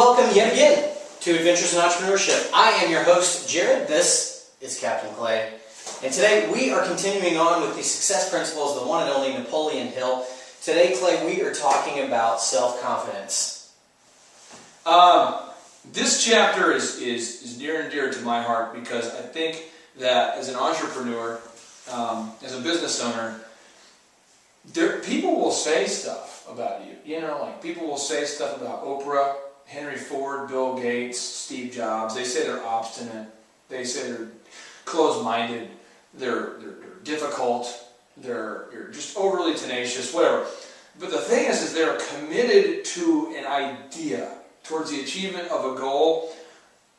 Welcome yet again to Adventures in Entrepreneurship. I am your host, Jared. This is Captain Clay. And today we are continuing on with the success principles of the one and only Napoleon Hill. Today, Clay, we are talking about self-confidence. This chapter is near and dear to my heart because I think that as an entrepreneur, as a business owner, people will say stuff about you. You know, like people will say stuff about Oprah, Henry Ford, Bill Gates, Steve Jobs. They say they're obstinate. They say they're closed-minded. They're difficult. They're just overly tenacious, whatever. But the thing is they're committed to an idea, towards the achievement of a goal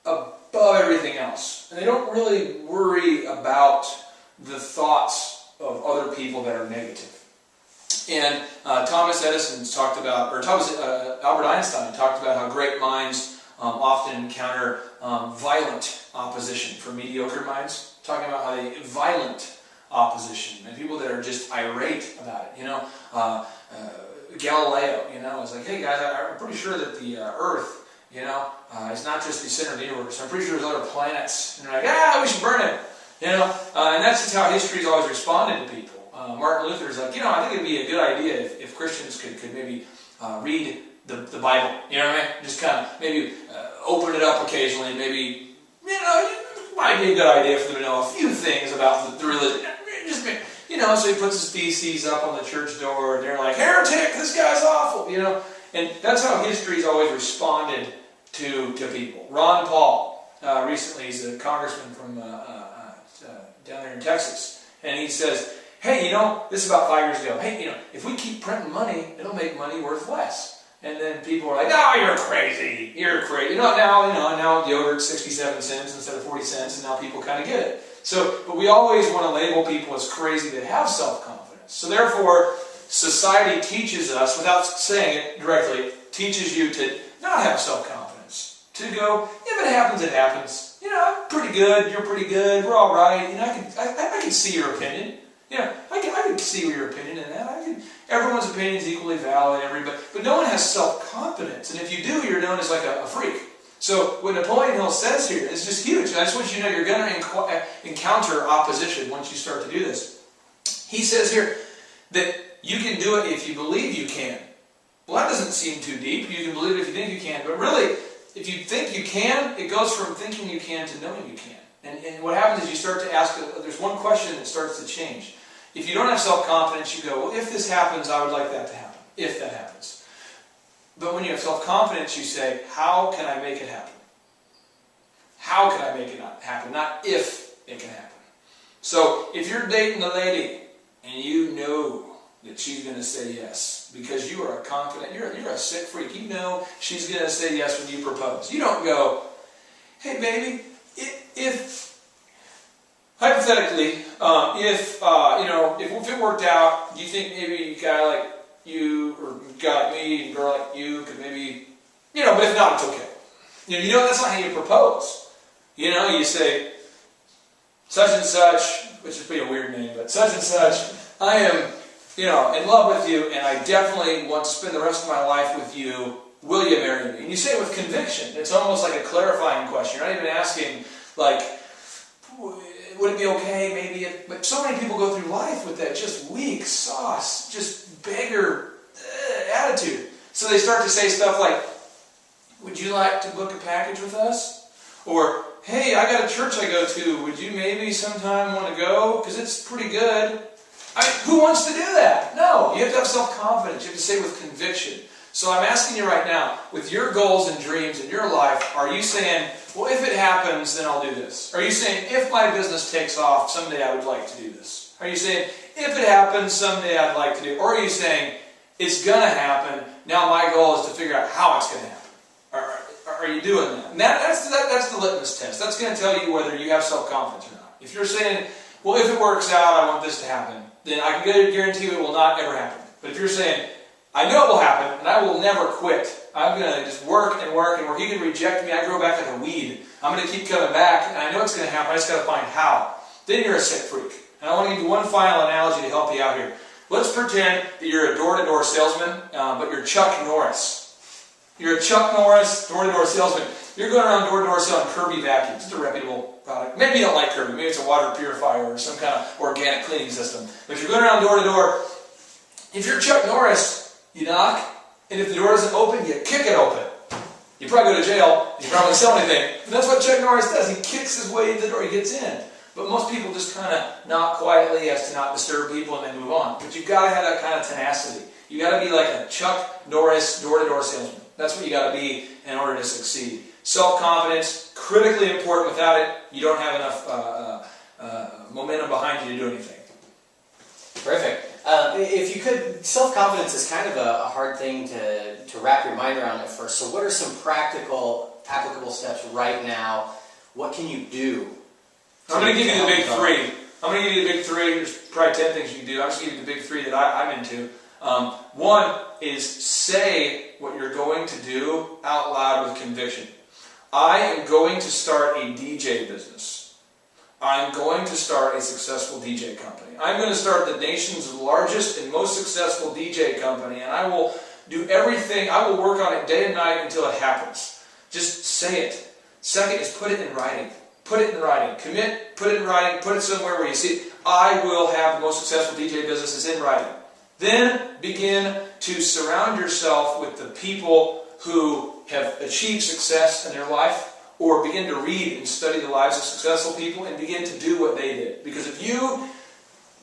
above everything else. And they don't really worry about the thoughts of other people that are negative. And Thomas Edison talked about, or Albert Einstein talked about how great minds often encounter violent opposition from mediocre minds. Talking about how they violent opposition and people that are just irate about it. You know, Galileo, you know, is like, hey guys, I'm pretty sure that the Earth, you know, is not just the center of the universe. I'm pretty sure there's other planets. And they're like, we should burn it. You know, and that's just how history's always responded to people. Martin Luther's like, you know, I think it'd be a good idea if Christians could maybe read the Bible. You know what I mean? Just kind of maybe open it up occasionally. Maybe, you know, it might be a good idea for them to know a few things about the religion. Just, you know, so he puts his theses up on the church door, and they're like, heretic, this guy's awful, you know. And that's how history's always responded to people. Ron Paul, recently, he's a congressman from down there in Texas, and he says, hey, you know, this is about 5 years ago, hey, you know, if we keep printing money, it'll make money worth less. And then people are like, oh, you're crazy, you're crazy. You know, now yogurt's 67 cents instead of 40 cents, and now people kind of get it. So, but we always want to label people as crazy that have self-confidence. So therefore, society teaches us, without saying it directly, teaches you to not have self-confidence. To go, if it happens, it happens. You know, I'm pretty good, you're pretty good, we're all right. You know, I can see your opinion. You know, I can see your opinion in that. Everyone's opinion is equally valid, but no one has self-confidence. And if you do, you're known as like a freak. So what Napoleon Hill says here is just huge. I just want you to know you're going to encounter opposition once you start to do this. He says here that you can do it if you believe you can. Well, that doesn't seem too deep. You can believe it if you think you can. But really, if you think you can, it goes from thinking you can to knowing you can. And what happens is you start to ask, there's one question that starts to change. If you don't have self-confidence, you go, well, if this happens, I would like that to happen. If that happens. But when you have self-confidence, you say, how can I make it happen? How can I make it happen? Not if it can happen. So if you're dating a lady and you know that she's going to say yes because you are confident, you're a sick freak. You know she's going to say yes when you propose. You don't go, hey baby, if hypothetically, if it worked out, do you think maybe a guy like you or a guy like me, a girl like you could maybe, you know, but if not, it's okay. You know, that's not how you propose. You know, you say, such and such, which would be a weird name, but such and such, I am, you know, in love with you, and I definitely want to spend the rest of my life with you. Will you marry me? And you say it with conviction. It's almost like a clarifying question. You're not even asking, like, would it be okay, maybe? But so many people go through life with that just weak sauce, just beggar attitude. So they start to say stuff like, would you like to book a package with us? Or, hey, I got a church I go to. Would you maybe sometime want to go? Because it's pretty good. Who wants to do that? No, you have to have self-confidence. You have to say it with conviction. So I'm asking you right now, with your goals and dreams in your life, are you saying, well, if it happens, then I'll do this? Are you saying, if my business takes off, someday I would like to do this? Are you saying, if it happens, someday I'd like to do it? Or are you saying, it's going to happen, now my goal is to figure out how it's going to happen? Are you doing that? And that's the litmus test. That's going to tell you whether you have self-confidence or not. If you're saying, well, if it works out, I want this to happen, then I can guarantee you it will not ever happen. But if you're saying, I know it will happen, and I will never quit. I'm going to just work and work and work. You can reject me, I grow back like a weed. I'm going to keep coming back, and I know it's going to happen. I just got to find how. Then you're a sick freak. And I want to give you one final analogy to help you out here. Let's pretend that you're a door-to-door salesman, but you're Chuck Norris. You're a Chuck Norris door-to-door salesman. You're going around door-to-door selling Kirby vacuums. It's a reputable product. Maybe you don't like Kirby. Maybe it's a water purifier or some kind of organic cleaning system. But you're going around door-to-door. If you're Chuck Norris, you knock, and if the door isn't open, you kick it open. You probably go to jail. You probably don't sell anything. But that's what Chuck Norris does. He kicks his way into the door. He gets in. But most people just kind of knock quietly as to not disturb people and then move on. But you've got to have that kind of tenacity. You've got to be like a Chuck Norris door-to-door salesman. That's what you got to be in order to succeed. Self-confidence, critically important. Without it, you don't have enough momentum behind you to do anything. Terrific. If you could, self-confidence is kind of a hard thing to wrap your mind around at first. So what are some practical, applicable steps right now? What can you do? I'm going to give you the big three. I'm going to give you the big three. There's probably 10 things you can do. I'm just going to give you the big three that I'm into. One is say what you're going to do out loud with conviction. I am going to start a DJ business. I'm going to start a successful DJ company. I'm going to start the nation's largest and most successful DJ company, and I will do everything. I will work on it day and night until it happens. Just say it. Second is put it in writing. Put it in writing. Commit, put it in writing, put it somewhere where you see it. I will have the most successful DJ business. It's in writing. Then begin to surround yourself with the people who have achieved success in their life, or begin to read and study the lives of successful people and begin to do what they did. Because if you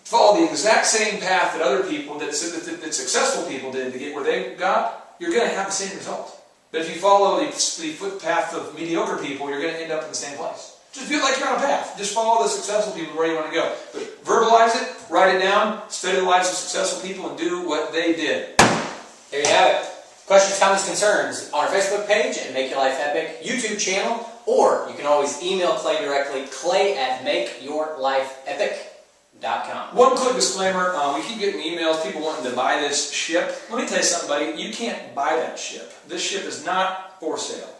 follow the exact same path that other people, that successful people did to get where they got, you're going to have the same result. But if you follow the footpath of mediocre people, you're going to end up in the same place. Just feel like you're on a path. Just follow the successful people where you want to go. But verbalize it, write it down, study the lives of successful people, and do what they did. There you have it. Questions, comments, concerns on our Facebook page at Make Your Life Epic YouTube channel, or you can always email Clay directly, clay@makeyourlifeepic.com. One quick disclaimer, we keep getting emails, people wanting to buy this ship. Let me tell you something, buddy. You can't buy that ship. This ship is not for sale.